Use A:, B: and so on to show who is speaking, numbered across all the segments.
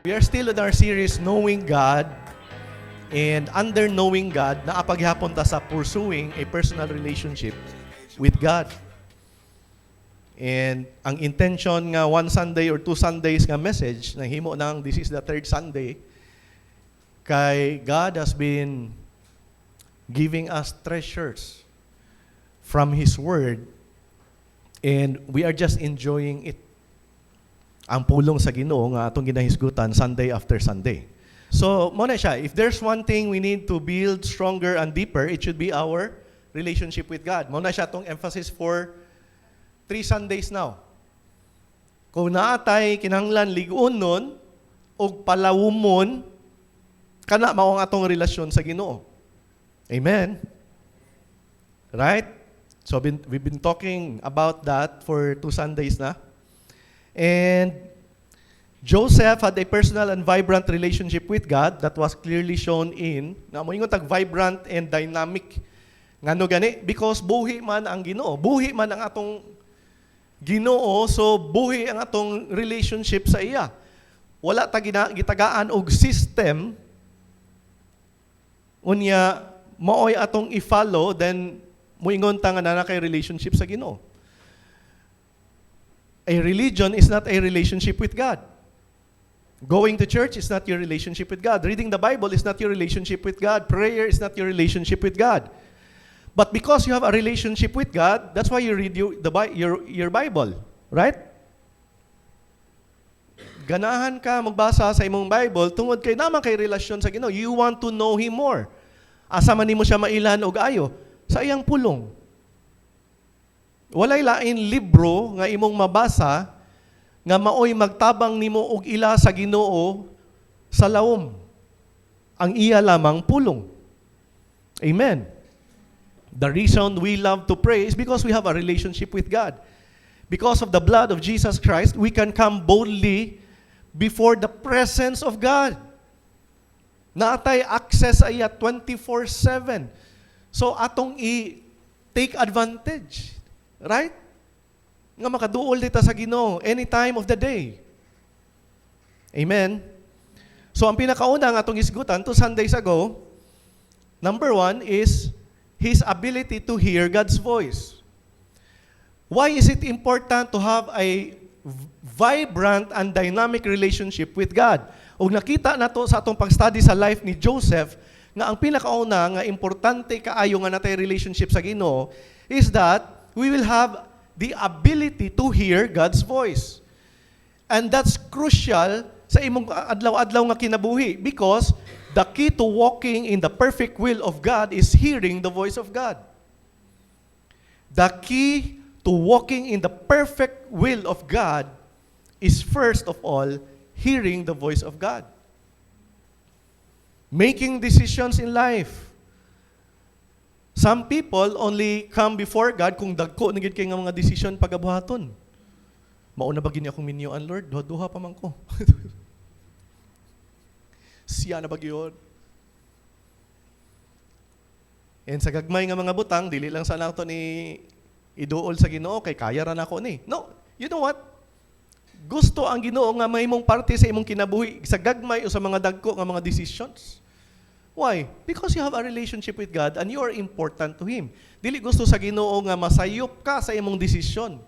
A: We are still in our series, Knowing God. And under knowing God, naapaghapon ta sa pursuing a personal relationship with God. And ang intention nga one Sunday or two Sundays nga message, na himo nang this is the third Sunday, kay God has been giving us treasures from His Word, and we are just enjoying it. Ang pulong sa Ginoo nga atong ginahisgutan Sunday after Sunday. So, muna siya, if there's one thing we need to build stronger and deeper, it should be our relationship with God. Muna siya itong emphasis for 3 Sundays now. Kung naatay kinahanglan ligon nun, o palawumon, kana mao ang atong relasyon sa Ginoo. Amen? Right? So, we've been talking about that for 2 Sundays na. And Joseph had a personal and vibrant relationship with God that was clearly shown in, na mo ingon tag vibrant and dynamic. Ngano gani? Because buhi man ang Ginoo. Buhi man ang atong Ginoo, so buhi ang atong relationship sa iya. Wala ta gitagaan og system unya maoy atong i-follow, then moingon ta nga na kay relationship sa Ginoo. A religion is not a relationship with God. Going to church is not your relationship with God. Reading the Bible is not your relationship with God. Prayer is not your relationship with God. But because you have a relationship with God, that's why you read your Bible, right? Ganahan ka magbasa sa imong Bible tungod kay naman kay relasyon sa Ginoo. You want to know Him more. Asa man nimo siya mailan og ayo sa iyang pulong. Walay lain libro nga imong mabasa nga maoy magtabang nimo og ila sa Ginoo sa lawom. Ang iya lamang pulong. Amen. The reason we love to pray is because we have a relationship with God. Because of the blood of Jesus Christ, we can come boldly before the presence of God. Naatay access ay 24/7. So atong i-take advantage. Right? Nga makaduol dita sa Ginoo any time of the day. Amen? So ang pinakauna nga atong isgutan 2 Sundays ago, number 1 is His ability to hear God's voice. Why is it important to have a vibrant and dynamic relationship with God? Ug nakita nato sa atong pag-study sa life ni Joseph nga ang pinakauna nga importante kaayo nga natay relationship sa Ginoo is that we will have the ability to hear God's voice. And that's crucial sa imong adlaw-adlaw nga kinabuhi because the key to walking in the perfect will of God is hearing the voice of God. The key to walking in the perfect will of God is first of all hearing the voice of God. Making decisions in life. Some people only come before God kung dagko na gid kay nga mga decision pagabuhaton. Mauna ba gini akong minyoan, Lord? Duha pa man ko. Siya na ba gyud? And sa gagmay nga mga butang, dili lang sana to ni iduol sa Ginoo kay kaya ra nako ni. No, you know what? Gusto ang Ginoo nga mahimong parte sa imong kinabuhi sa gagmay o sa mga dagko nga mga decisions. Why? Because you have a relationship with God and you are important to Him. Dili gusto sa Ginoo nga masayop ka sa imong desisyon.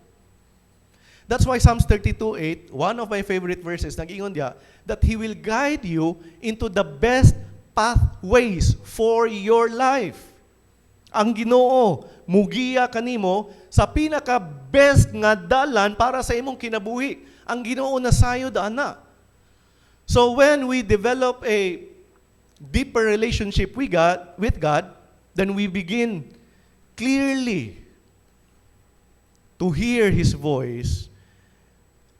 A: That's why Psalms 32:8, one of my favorite verses, nag-ingon diya, that He will guide you into the best pathways for your life. Ang Ginoo, mugiya kanimo sa pinaka-best nga dalan para sa imong kinabuhi. Ang Ginoo na sayod ana. So when we develop a deeper relationship with God, then we begin clearly to hear His voice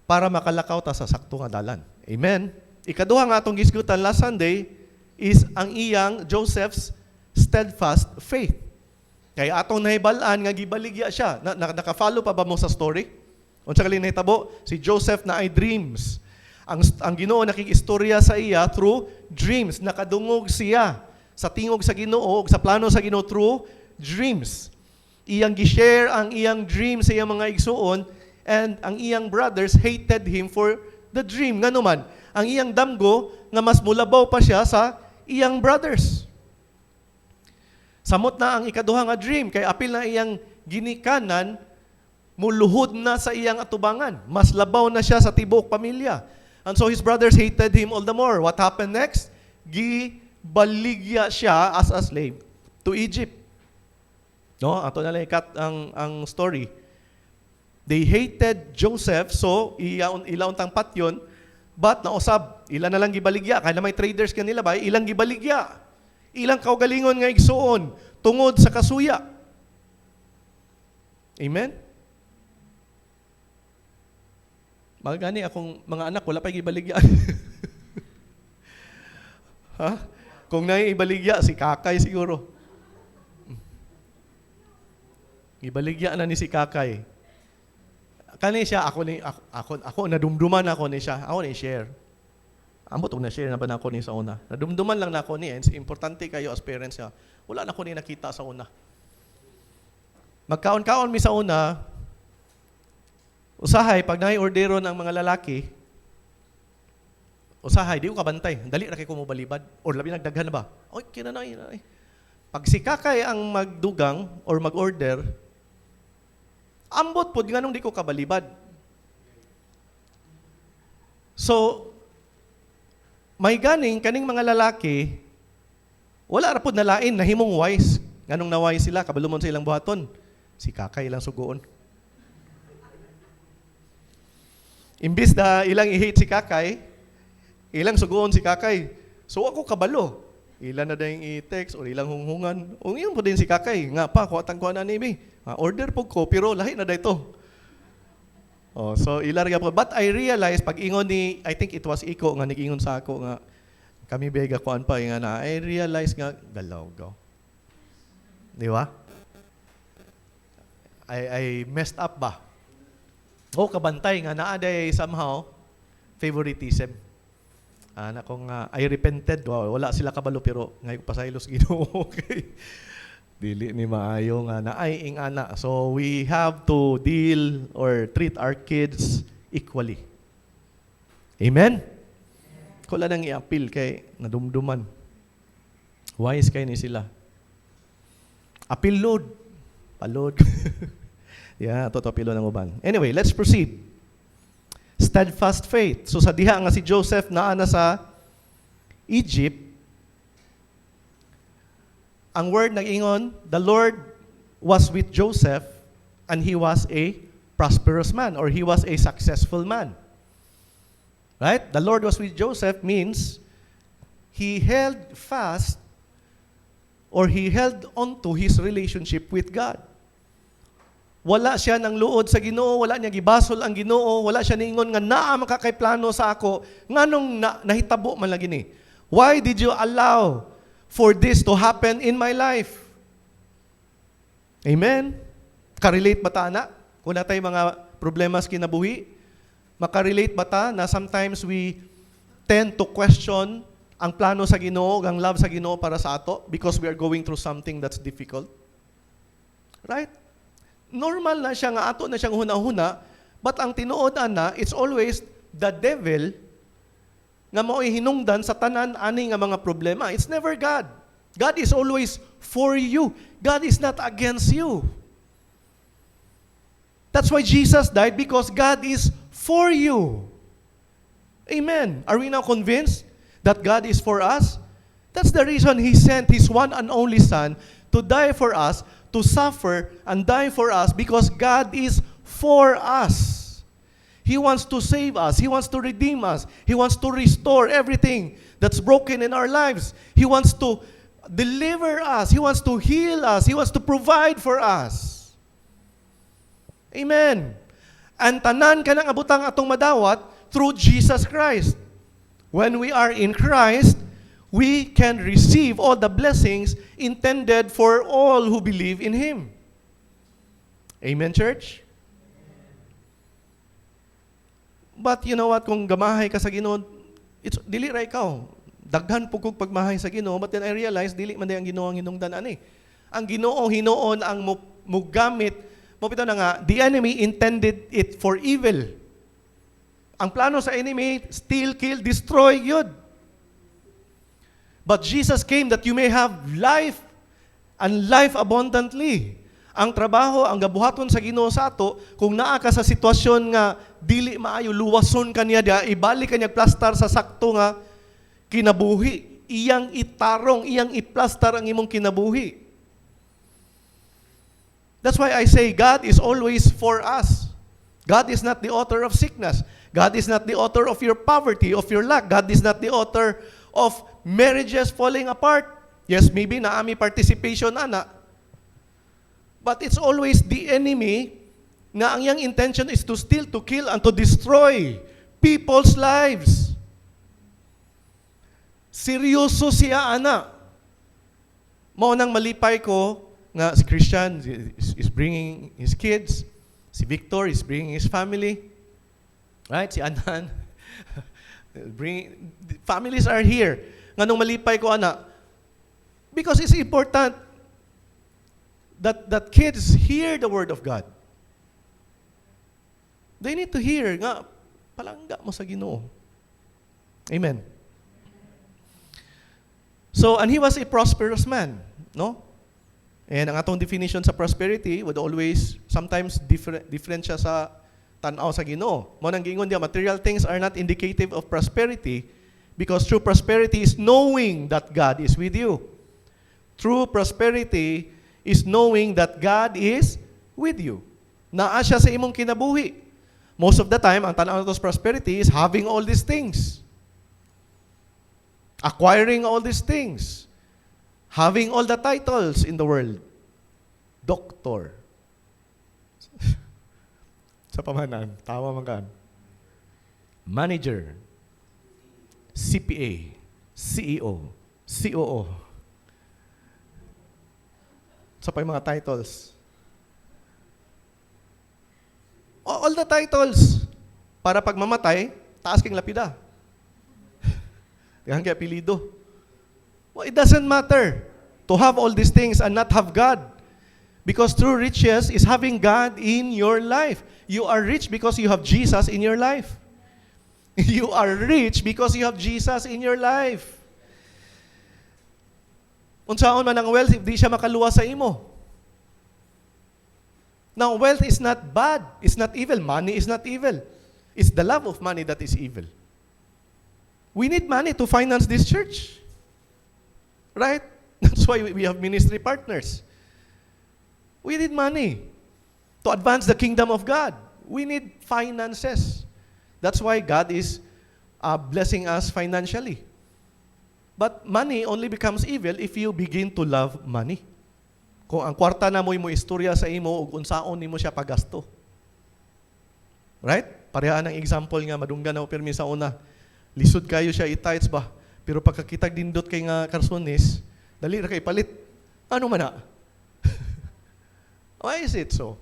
A: para makalakaw ta sa sakto nga dalan. Amen? Ikaduha nga atong gisgutan last Sunday is ang iyang Joseph's steadfast faith. Kaya atong nahibalaan nga gibaligya siya. Naka-follow pa ba mo sa story? Unsa kali nahitabo? Si Joseph na ay dreams. Ang Ginoo nakikistorya sa iya through dreams. Nakadungog siya sa tingog sa Ginoo, sa plano sa Ginoo through dreams. Iyang gi-share ang iyang dream sa iyang mga igsuon, and ang iyang brothers hated him for the dream. Nga naman, ang iyang damgo nga mas mulabaw pa siya sa iyang brothers. Samot na ang ikaduha nga dream, kay apil na iyang ginikanan, muluhod na sa iyang atubangan. Mas labaw na siya sa tibuok pamilya. And so his brothers hated him all the more. What happened next? Gibaligya siya as a slave to Egypt. No, ato na lang ikat ang story. They hated Joseph, so ilaon tang patyon, but nausab, ilan na lang gibaligya, kaya na may traders kanila ba, ilang gibaligya. Ilang kaugalingon nga igsuon tungod sa kasuya. Amen? Magani akong mga anak, wala pa gibaligya. Ha? Kung naiibaligya, si Kakay siguro. Ibaligya na ni si Kakay. Kani siya, ako nadumduman ako ni siya. Ako ni share. Ambot og na share na ba nako ni sa una. Nadumduman lang nako ni, and importante kayo as parents niya. Wala na ko ni nakita sa una. Magkaon-kaon mi sa una. Usahay pag nai-ordero ng mga lalaki, usahay di ko kabantay. Dali ra kay ko mo balibad or labi nagdaghan na ba? Oy, kinanay. Pag si Kakay ang magdugang or mag-order, ambot po, ganun di ko kabalibad. So, may ganing, kaning mga lalaki, wala ra po nalain, nahimong wise. Ganong na wise sila, kabalumon sa ilang buhaton. Si Kakay lang sugoon. Imbis na ilang i-hate si Kakay, ilang sugoon si Kakay. So ako kabalo. Ilan na dahing i-text o ilang hunghungan. O iyon po din si Kakay. Nga pa, kuwatang kuha na ni order po ko, pero lahi na dito. Oh, so ilarga po. But I realized, pag ingon ni, I think it was Iko nga nag-ingon sa ako nga, kami bega kuan pa, nga na, I realized nga, galaw. Di ba? I messed up ba? O kabantay nga, naaday somehow, favoritism. Na kung I repented, wala sila kabalo pero ngayon pasaylos Ginoo. Okay. Dili ni maayo nga na ay ing ana. So we have to deal or treat our kids equally. Amen. Kula nang i-appeal kay nadumduman. Wise kay ni sila. Appeal load. Palod. Yeah, toto pilo ng uban. Anyway, let's proceed. Steadfast faith. So sa diha nga si Joseph naa na sa Egypt, ang word nag-ingon, the Lord was with Joseph and he was a prosperous man or he was a successful man. Right? The Lord was with Joseph means he held fast or he held on to his relationship with God. Wala siya ng luod sa Ginoo, wala niya gibasol ang Ginoo, wala siya niingon nga naa makakayplano sa ako, nganong nahitabo man lagi ni. Why did you allow for this to happen in my life? Amen? Makarelate ba ta na? Kung na tayo mga problema sa kinabuhi, makarelate ba ta na sometimes we tend to question ang plano sa Ginoo, ang love sa Ginoo para sa ato because we are going through something that's difficult? Right? Normal na siya nga ato na siyang hunahuna, but ang tinuod ana, it's always the devil nga mao'y hinungdan sa tanan ani nga mga problema. It's never God. God is always for you. God is not against you. That's why Jesus died, because God is for you. Amen. Are we now convinced that God is for us? That's the reason He sent His one and only Son to die for us, to suffer and die for us, because God is for us. He wants to save us. He wants to redeem us. He wants to restore everything that's broken in our lives. He wants to deliver us. He wants to heal us. He wants to provide for us. Amen. Ang tanan ka ng abutang atong madawat through Jesus Christ. When we are in Christ, we can receive all the blessings intended for all who believe in Him. Amen, church? But you know what, kung gamahay ka sa Ginoo, dili ra ikaw. Daghan po kong pagmahay sa Ginoo, but then I realize, dili man ang Ginoo ang hinungdan ani. Ang Ginoo hinoon ang mugamit, mo pito na nga, the enemy intended it for evil. Ang plano sa enemy, steal, kill, destroy, yun. But Jesus came that you may have life and life abundantly. Ang trabaho, ang gabuhaton sa Ginoo sa ato, kung naa ka sa sitwasyon nga dili maayo, luwason ka niya dia, ibalik ka niya plastar sa sakto nga kinabuhi. Iyang itarong, iyang iplastar ang imong kinabuhi. That's why I say God is always for us. God is not the author of sickness. God is not the author of your poverty, of your lack. God is not the author of marriages falling apart. Yes, maybe naami participation, ana. But it's always the enemy na ang iyang intention is to steal, to kill, and to destroy people's lives. Seryoso siya, ana. Mao nang malipay ko nga si Christian is bringing his kids, si Victor is bringing his family, right? Si Anan, families are here. Nga nung malipay ko, ana, because it's important that kids hear the Word of God. They need to hear nga, palangga mo sa Ginoo. Amen. So, and he was a prosperous man, no? And ang atong definition sa prosperity would always, sometimes different siya sa tanaw sa Ginoo. Mo nang giingon dia, material things are not indicative of prosperity because true prosperity is knowing that God is with you. True prosperity is knowing that God is with you. Naa siya sa imong kinabuhi. Most of the time, ang tanaw nato sa prosperity is having all these things. Acquiring all these things. Having all the titles in the world. Doctor. Sa pamahanan, tama man kan. Manager. CPA. CEO. COO. Sa pa yung mga titles. All the titles. Para pag mamatay, taas kang lapida. Yan kaya apelido. Well, it doesn't matter to have all these things and not have God. Because true riches is having God in your life. You are rich because you have Jesus in your life. You are rich because you have Jesus in your life. Unsaon man ang wealth, if di siya makaluwa sa imo. Now, wealth is not bad. It's not evil. Money is not evil. It's the love of money that is evil. We need money to finance this church. Right? That's why we have ministry partners. We need money to advance the kingdom of God. We need finances. That's why God is blessing us financially. But money only becomes evil if you begin to love money. Kung ang kwarta na mo istorya sa imo ug unsaon nimo siya pagasto. Right? Pareha ang example nga madunggan na pirmi sa una. Lisod kayo siya i-tithes ba? Pero pagkakitag dindot kay nga karsones, dali ra kay palit. Ano man na? Why is it so?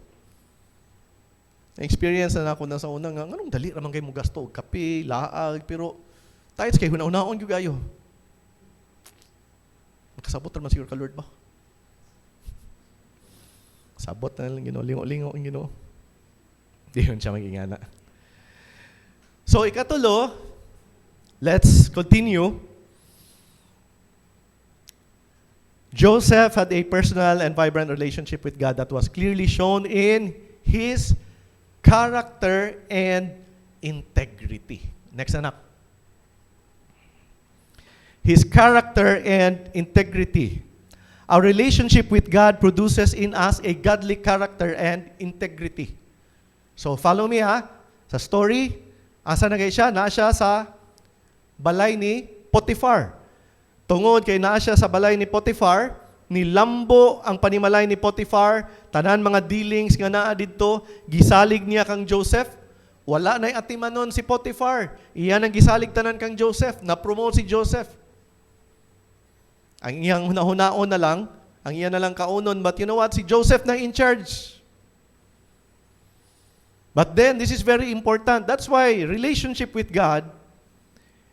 A: Na-experience na ako na sa una nga, anong dali raman kayo mo gasto? Kape, laag, pero tithes kay hunaon yung gayo. Makasabot naman siguro ka Lord ba? Sabot na lang Ginoo, lingo-lingo ang Ginoo. Di yun siya magingana. So, ikatulo, let's continue. Joseph had a personal and vibrant relationship with God that was clearly shown in his character and integrity. Next anak. His character and integrity. Our relationship with God produces in us a godly character and integrity. So follow me sa story. Asa na kayo siya? Naa siya sa balay ni Potiphar. Tungod kay naa siya sa balay ni Potiphar, nilambo ang panimalay ni Potiphar, tanan mga dealings nga naa didto, gisalig niya kang Joseph. Wala na'y atimanon si Potiphar. Iyan ang gisalig tanan kang Joseph, na-promote si Joseph. Ang iyang hunahunaon na lang, ang iyan na lang kaunon, but you know what? Si Joseph na in charge. But then, this is very important. That's why relationship with God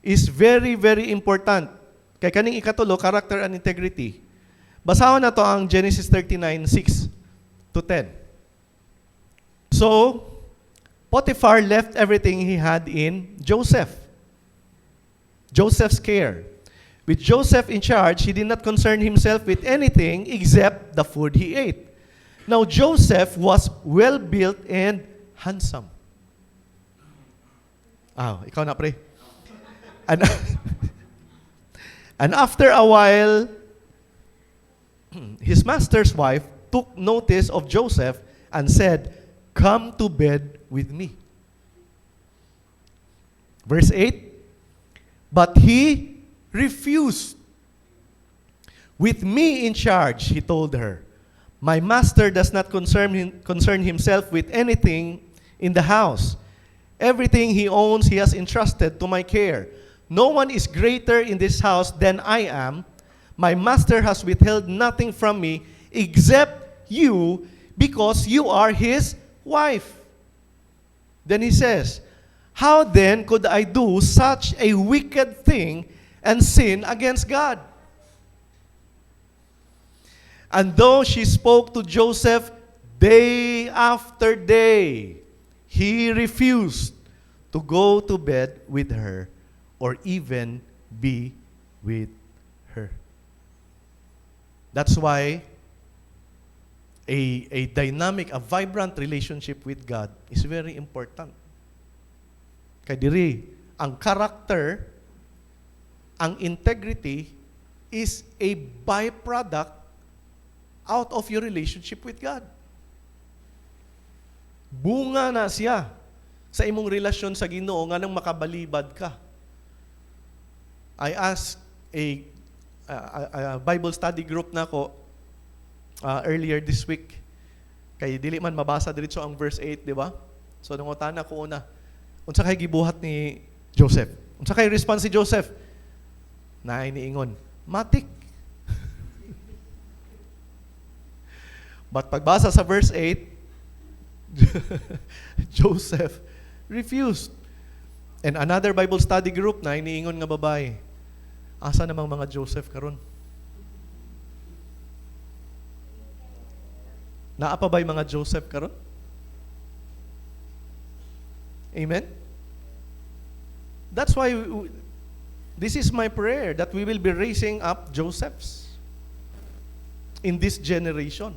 A: is very, very important. Kay kaning ikatulo, character and integrity. Basahon na to ang Genesis 39:6 to 10. So, Potiphar left everything he had in Joseph's care. With Joseph in charge, he did not concern himself with anything except the food he ate. Now Joseph was well-built and handsome. Ikaw na, pre. And, and after a while, his master's wife took notice of Joseph and said, "Come to bed with me." Verse 8, but he refused. "With me in charge," he told her, "my master does not concern himself with anything in the house. Everything he owns he has entrusted to my care. No one is greater in this house than I am. My master has withheld nothing from me except you, because you are his wife." Then he says, "How then could I do such a wicked thing and sin against God?" And though she spoke to Joseph day after day, he refused to go to bed with her or even be with her. That's why a dynamic, a vibrant relationship with God is very important. Kaya diri, ang character, ang integrity is a byproduct out of your relationship with God. Bunga na siya sa imong relasyon sa Ginoo nga nang makabalibad ka. I asked a Bible study group nako earlier this week. Kay dili man mabasa diretso ang verse 8, di ba? So nangutana ko una, unsa kay gibuhat ni Joseph? Unsa kay response si Joseph? Naay niingon, matik. But pagbasa sa verse 8, Joseph refused. And another Bible study group na iniingon nga babae, asa namang mga Joseph karon? Naa pa ba'y mga Joseph karon? Amen? That's why this is my prayer, that we will be raising up Josephs in this generation.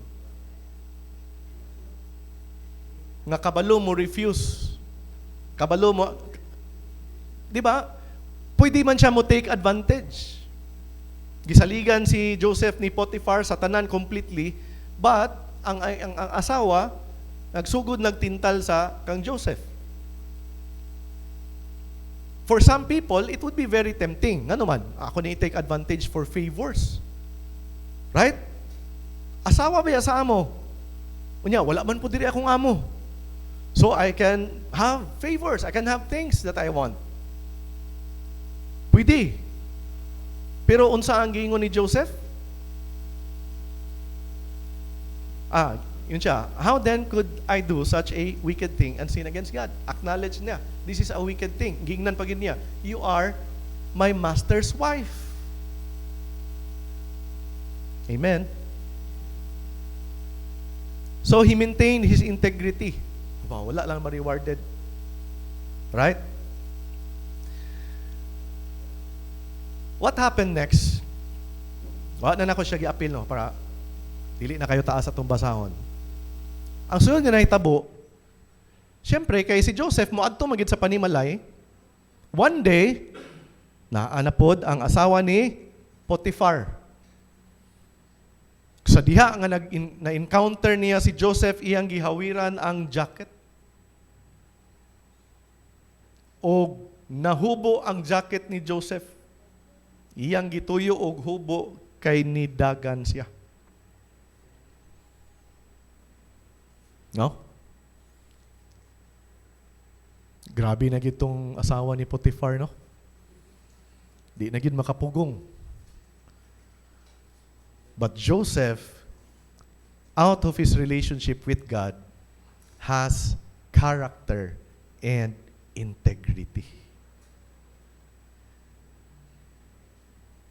A: Nga kabalo mo refuse. Kabalo mo, di ba? Pwede man siya mo take advantage. Gisaligan si Joseph ni Potiphar sa tanan completely, but ang asawa nagsugod nagtintal sa kang Joseph. For some people, it would be very tempting. Nga naman, ako na i-take advantage for favors. Right? Asawa ba sa amo? Unya, wala man po diri akong amo. So I can have favors. I can have things that I want. Pwede. Pero unsa ang giingon ni Joseph? Yun siya. How then could I do such a wicked thing and sin against God? Acknowledge niya, this is a wicked thing. Giingnan pagin niya, you are my master's wife. Amen. So he maintained his integrity. Wala lang ma-rewarded. Right? What happened next? Wala na ako siya gi-appeal, no? Para dili na kayo taas atong basahon. Ang sunod nga nahitabo, siyempre, kay si Joseph mo adto magid sa panimalay, one day, naanapod ang asawa ni Potiphar. Sa diha nga na-encounter niya si Joseph, iyang gihawiran ang jacket. O nahubo ang jacket ni Joseph. Iyang gituyo og hubo kay nidagan siya. No? Grabe na gitong asawa ni Potiphar, no? Di na gid makapugong. But Joseph, out of his relationship with God, has character and integrity.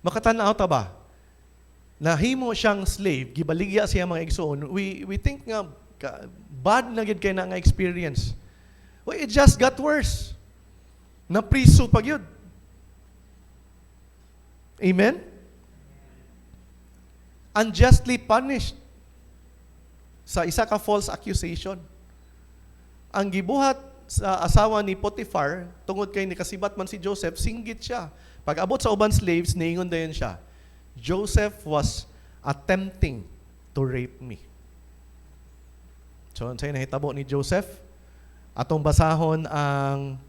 A: Makatanaw ta ba? Nahimo siyang slave, gibaligya siya mga igsoon. We think nga bad na gid kay na nga experience. Well, it just got worse. Napriso pag yun. Amen? Unjustly punished sa isa ka false accusation. Ang gibuhat sa asawa ni Potiphar, tungod kay nikasibat man si Joseph, singgit siya. Pag abot sa uban slaves, niingon dayon siya, Joseph was attempting to rape me. So, sa'yo nahitabo ni Joseph. Atong basahon ang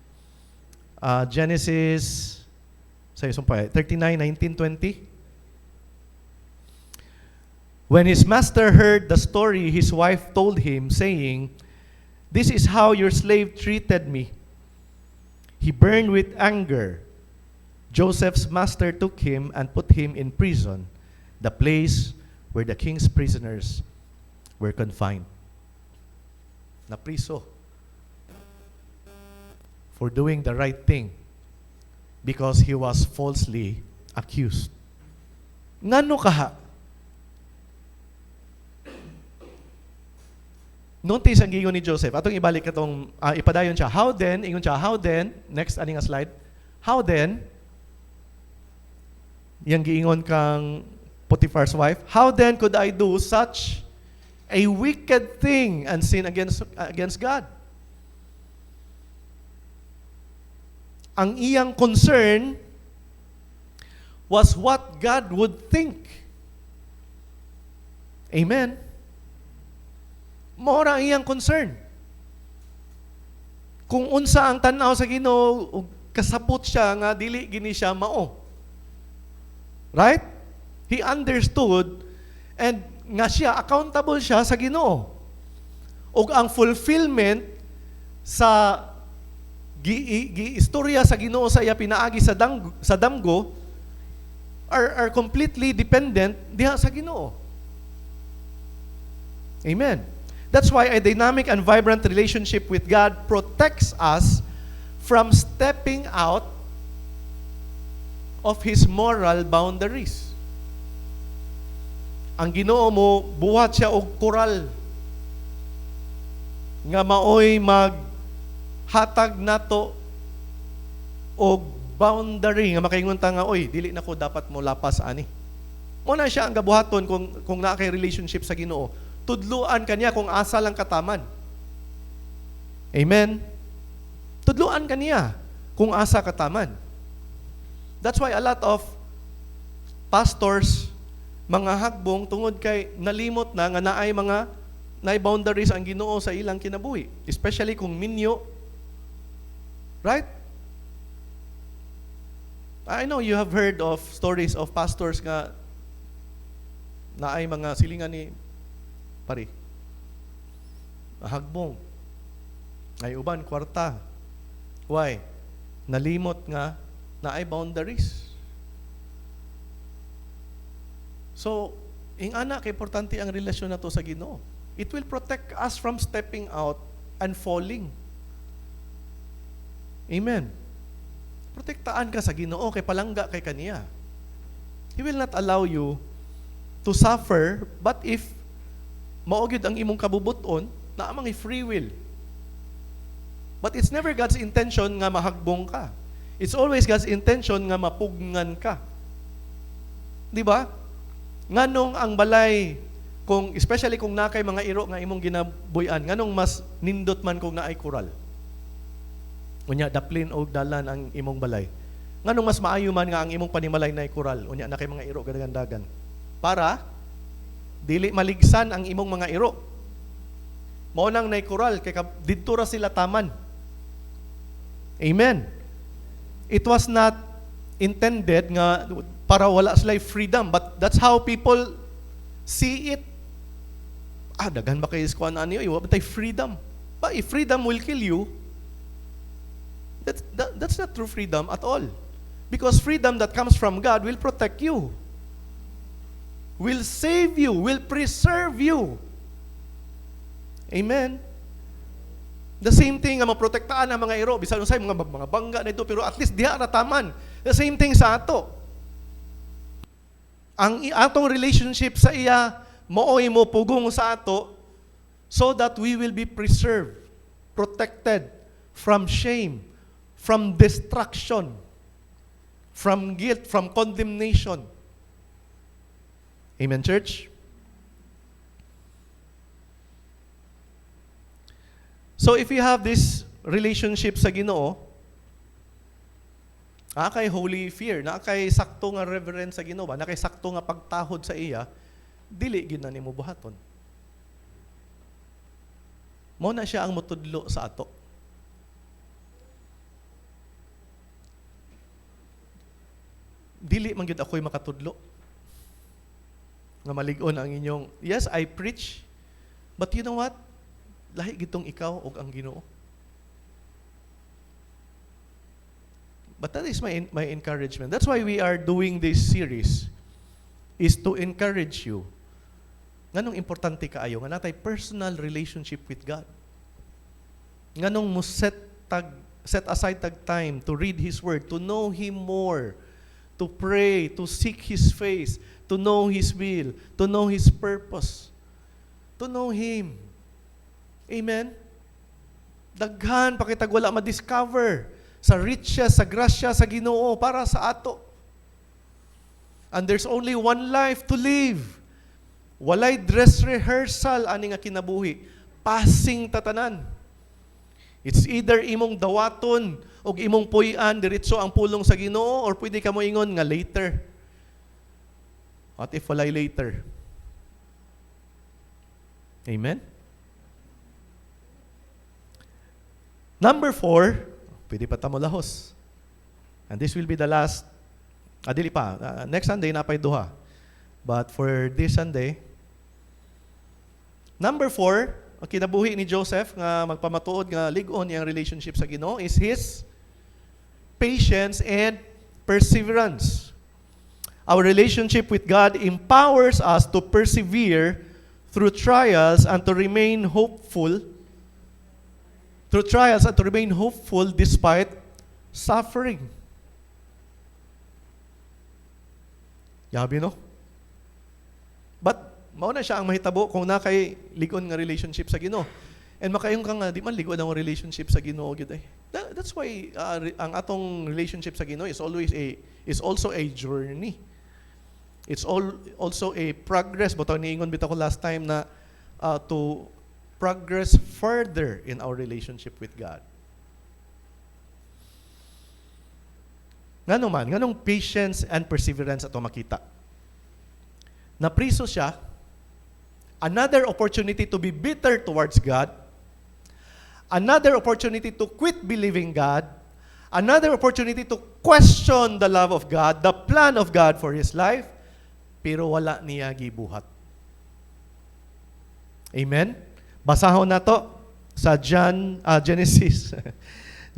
A: Genesis 39, 19, 20. When his master heard the story, his wife told him, saying, "This is how your slave treated me." He burned with anger. Joseph's master took him and put him in prison, the place where the king's prisoners were confined. Napriso for doing the right thing because he was falsely accused. Ngano kaha? Notice ang giingon ni Joseph. Atong ibalik itong, ipadayon siya. How then, ingon siya, how then, next, aning slide. How then, yung giingon kang Potiphar's wife, how then could I do such a wicked thing and sin against God? Ang iyang concern was what God would think. Amen? Mora ang iyang concern. Kung unsa ang tanaw sa Ginoo, kasapot siya nga dili gini siya mao. Right? He understood and nga siya accountable siya sa Ginoo. Ug ang fulfillment sa istorya sa Ginoo sa iya pinaagi sa damgo are completely dependent diha sa Ginoo. Amen. That's why a dynamic and vibrant relationship with God protects us from stepping out of His moral boundaries. Ang Ginoo mo, buhat siya og koral nga maoy maghatag nato og boundary nga makaingon ta nga, oy, dili na ko dapat mo lapas ani. Mo na siya ang gabuhaton kung naa kay relationship sa Ginoo. Tudluan kaniya kung asa lang kataman. Amen? Tudluan kaniya kung asa kataman. That's why a lot of pastors, mga hagbong, tungod kay nalimot na nga naay boundaries ang Ginoo sa ilang kinabuhi. Especially kung minyo. Right? I know you have heard of stories of pastors nga naay mga silingan ni pare. Hagbong. Ay uban kwarta. Why? Nalimot nga naay boundaries. So, ingana kay importante ang relasyon nato sa Ginoo. It will protect us from stepping out and falling. Amen. Protektaan ka sa Ginoo kay palangga kay kaniya. He will not allow you to suffer, but if maugid ang imong kabubuton, na amang free will. But it's never God's intention nga mahagbong ka. It's always God's intention nga mapugngan ka. Di ba? Nganong ang balay, especially kung nakay mga iro nga imong ginabuyan, nganong mas nindot man kung naay kural? Unya, daplin o dalan ang imong balay. Nganong mas maayo man nga ang imong panimalay na kural? Unya, nakay mga iro gadagandagan. Para dili maligsan ang imong mga iro. Mao nang nay kural kay didto ra sila taman. Amen. It was not intended nga para wala sila freedom, but that's how people see it. Daghan ba kayo iskuan ani wa tay freedom? But if freedom will kill you, that's not true freedom at all. Because freedom that comes from God will protect you, will save you, will preserve you. Amen. The same thing nga maprotektaan ang mga iro, bisan unsay mga bangga na ito, pero at least diha ra taman. The same thing sa ato. Ang atong relationship sa iya maoy mo pugong sa ato so that we will be preserved, protected from shame, from destruction, from guilt, from condemnation. Amen, church? So if you have this relationship sa Ginoo, kay holy fear, kay sakto nga reverence sa Ginoo, kay sakto nga pagtahod sa iya, dili gid na nimo buhaton. Mao na siya ang mutudlo sa ato. Dili man gyud ako'y makatudlo nga malig-on ang inyong, yes, I preach, but you know what? Lahi gitong ikaw og ang Ginoo. But that is my encouragement. That's why we are doing this series, is to encourage you. Nganong importante kaayo nga natay personal relationship with God. Nganong mo set aside tag time to read His Word, to know Him more, to pray, to seek His face, to know His will, to know His purpose, to know Him. Amen? Daghan pa kitag wala ma-discover sa riches, sa grasya, sa Ginoo para sa ato. And there's only one life to live. Walay dress rehearsal ani nga kinabuhi. Passing tatanan. It's either imong dawaton o imong puy-an diretso ang pulong sa Ginoo, or pwede ka mo ingon nga later. What if walay later? Amen? Number 4, pwede pa tamo lahos. And this will be the last, dili pa, next Sunday napay duha. But for this Sunday, number 4, ang kinabuhi ni Joseph nga magpamatuod nga lig-on iyang relationship sa Ginoo is his patience and perseverance. Our relationship with God empowers us to persevere through trials and to remain hopeful. Through trials and to remain hopeful despite suffering. Yabi, no? But mao na siya ang mahitabo kung na kay ligon nga relationship sa Ginoo. And makayong ka nga, di man ligon ang relationship sa Ginoo gyud ay. That's why ang atong relationship sa Ginoo is also a journey. It's also a progress. But niingon bitaw ko last time na to progress further in our relationship with God. Nganong patience and perseverance ato makita. Napriso siya, another opportunity to be bitter towards God, another opportunity to quit believing God, another opportunity to question the love of God, the plan of God for his life, pero wala niya gibuhat. Amen? Basahon na to sa Genesis.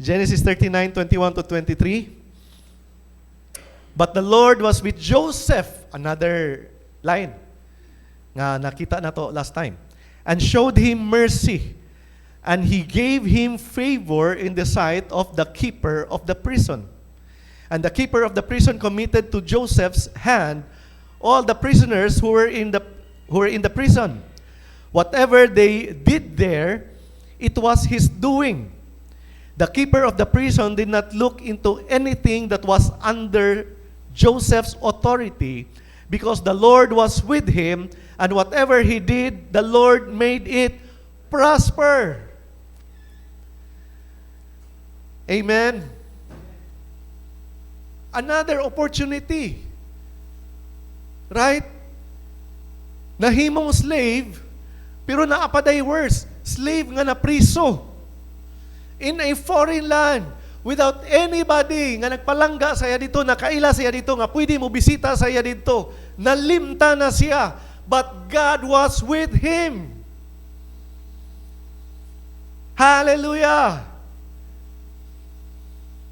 A: Genesis 39:21-23. But the Lord was with Joseph, another line nga nakita na to last time, and showed him mercy, and he gave him favor in the sight of the keeper of the prison. And the keeper of the prison committed to Joseph's hand all the prisoners who were in the prison. Whatever they did there, it was his doing. The keeper of the prison did not look into anything that was under Joseph's authority, because the Lord was with him, and whatever he did, the Lord made it prosper. Amen. Another opportunity. Right? Nahimong slave, pero naapaday worse. Slave nga na priso. In a foreign land, without anybody nga nagpalangga sa iya dito, nakaila sa iya dito, nga pwede mo bisita sa iya dito. Nalimta na siya. But God was with him. Hallelujah!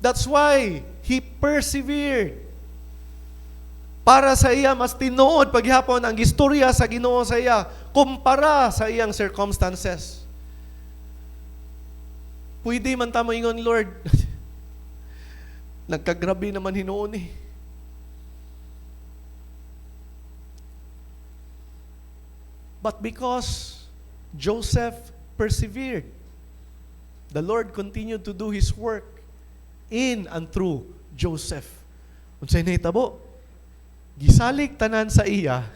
A: That's why he persevered. Para sa iya, mas tinuod paghihapon ang istorya sa Ginoo sa iya, kumpara sa iyang circumstances. Pwede man tamo ingon, Lord, nagkagrabe naman hinuon eh. But because Joseph persevered, the Lord continued to do His work in and through Joseph. Unsay nahitabo? Gisalig tanan sa iya,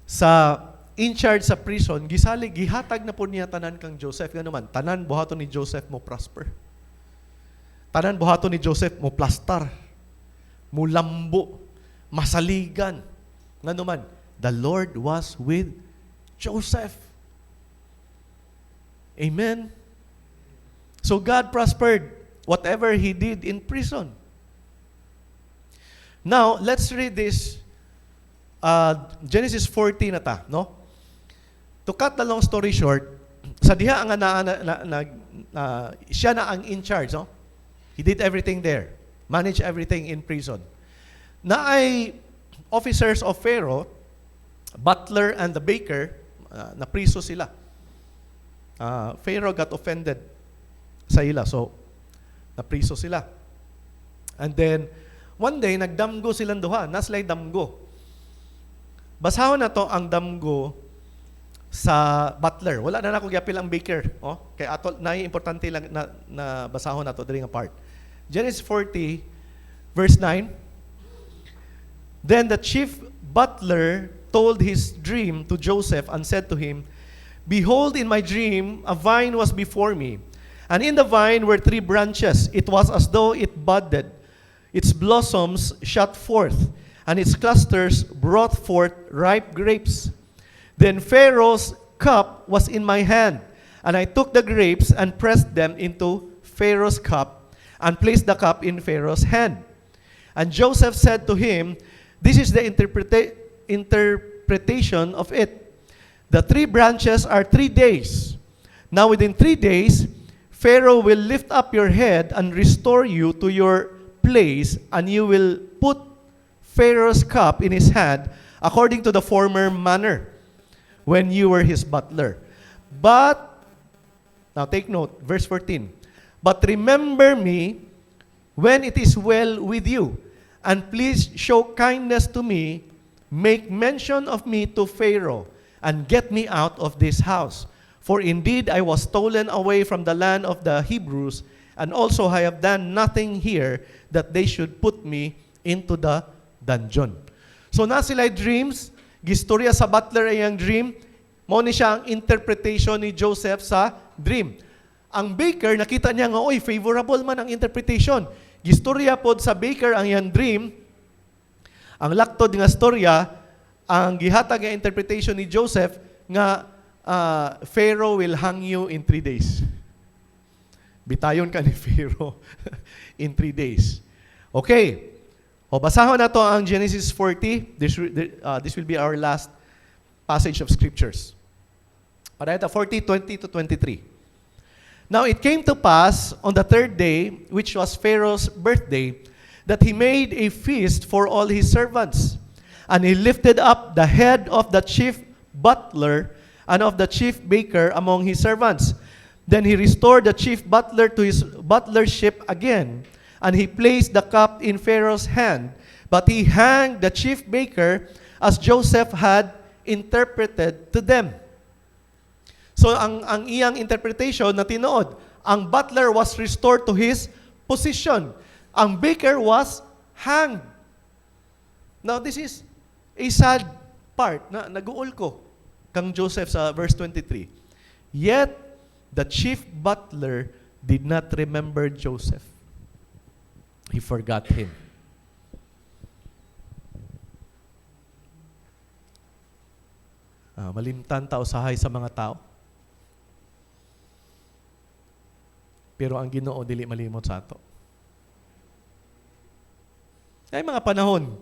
A: sa in charge sa prison, gisalig, gihatag na po niya tanan kang Joseph. Nga naman, tanan buhaton ni Joseph mo prosper. Tanan buhaton ni Joseph mo plastar, mo lambo, masaligan. Nga naman, the Lord was with Joseph. Amen? So God prospered whatever he did in prison. Now, let's read this. Genesis 14 na ta, no? To cut the long story short, sa diha ang siya na ang in charge, no? He did everything there. Managed everything in prison. Na ay officers of Pharaoh, butler and the baker, na priso sila. Pharaoh got offended sa ila, so napriso sila. And then, one day, nagdamgo silang duha. Naslay damgo. Basahon na to ang damgo sa butler. Wala na ako gyapil ang baker. Oh? Kaya ato, importante lang na basahon na to during a part. Genesis 40, verse 9. Then the chief butler told his dream to Joseph and said to him, "Behold, in my dream, a vine was before me, and in the vine were 3 branches. It was as though it budded. Its blossoms shot forth, and its clusters brought forth ripe grapes. Then Pharaoh's cup was in my hand, and I took the grapes and pressed them into Pharaoh's cup, and placed the cup in Pharaoh's hand. And Joseph said to him, this is the interpretation of it. The 3 branches are 3 days. Now within 3 days, Pharaoh will lift up your head and restore you to your place, and you will put Pharaoh's cup in his hand according to the former manner when you were his butler. But, now take note, verse 14. But remember me when it is well with you, and please show kindness to me, make mention of me to Pharaoh, and get me out of this house. For indeed I was stolen away from the land of the Hebrews, and also I have done nothing here that they should put me into the dungeon." So na sila dreams, gistorya sa butler ay ang dream, mo ni siya ang interpretation ni Joseph sa dream. Ang baker, nakita niya nga, oy, favorable man ang interpretation. Gistorya pod sa baker ang iyang dream. Ang laktod nga storya, ang gihatag nga interpretation ni Joseph nga Pharaoh will hang you in 3 days. Bitayon ka ni Pharaoh in 3 days. Okay. O basahon na to ang Genesis 40. This will be our last passage of scriptures. Parayta 40:20 to 23. Now it came to pass on the 3rd day, which was Pharaoh's birthday, that he made a feast for all his servants. And he lifted up the head of the chief butler and of the chief baker among his servants. Then he restored the chief butler to his butlership again, and he placed the cup in Pharaoh's hand. But he hanged the chief baker as Joseph had interpreted to them. So ang iyang interpretation na tinuod, ang butler was restored to his position. Ang baker was hanged. Now this is a sad part na naguol ko kang Joseph sa verse 23. Yet the chief butler did not remember Joseph. He forgot him. Malimtan ta usahay sa mga tao. Pero ang Ginoo dili malimot sa ato. Ay mga panahon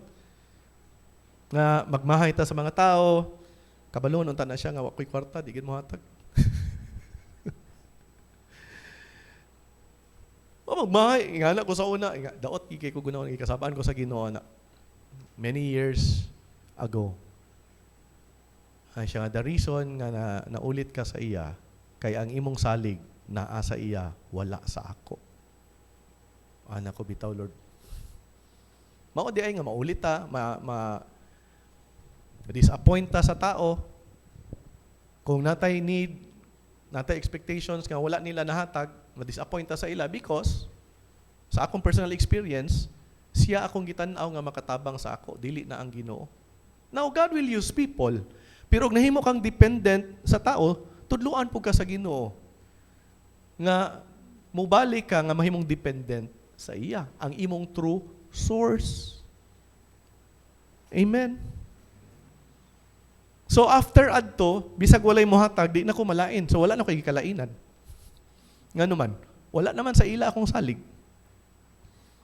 A: nga magmahay ta sa mga tao, kabalon unta na siya nga wakoy kwarta, di gid mo hatag. Magmahay, ingana ko sa una, daot kay ko gunawon ikasabaan ko sa Ginoo na many years ago. Ay siya nga the reason nga naulit ka sa iya kay ang imong salig naa sa iya, wala sa ako. Anak ko bitaw, Lord. Mao di ay nga maulit ta, disappoint ta sa tao. Kung natay need, natay expectations nga wala nila nahatag, ma-disappoint ta sa ila because sa akong personal experience, siya akong gitan-aw nga makatabang sa ako, dili na ang Ginoo. Now, God will use people, pero kung nahimo kang dependent sa tao, tudluan po ka sa Ginoo. Nga, mubalik ka nga mahimong dependent sa iya, ang imong true source. Amen. So after adto, bisag walay mohatag, di na ko malain. So wala na kay gikalainan. Nga naman, wala naman sa ila akong salig.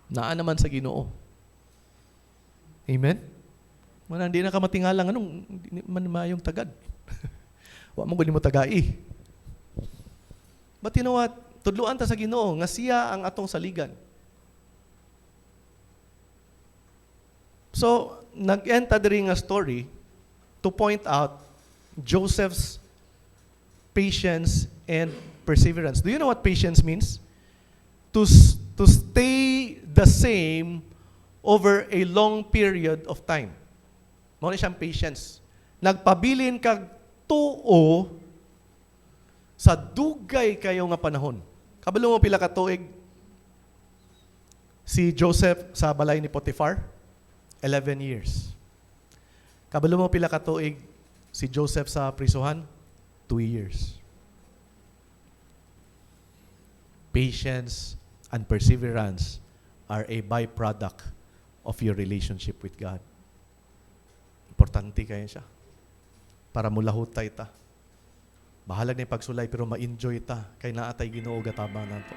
A: Naa naman sa Ginoo. Amen? Man, hindi na ka matingala nga nung man mayong tagad. Wa mo gani mo tagai. But you know what? Tudluan ta sa Ginoo nga siya ang atong saligan. So, nag-enta diri nga story to point out Joseph's patience and perseverance. Do you know what patience means? To stay the same over a long period of time. Mao ni siyang patience. Nagpabilin kag tuo sa dugay kayo nga panahon. Kabalo mo pila ka tuig si Joseph sa balay ni Potiphar? 11 years. Kabalo mo pila ka tuig si Joseph sa prisuhan? 2 years. Patience and perseverance are a byproduct of your relationship with God. Importante kayo siya. Para mulahutay ta. Bahalag na yung pagsulay pero ma-enjoy ta. Kay naatay Ginoo gatabang nato.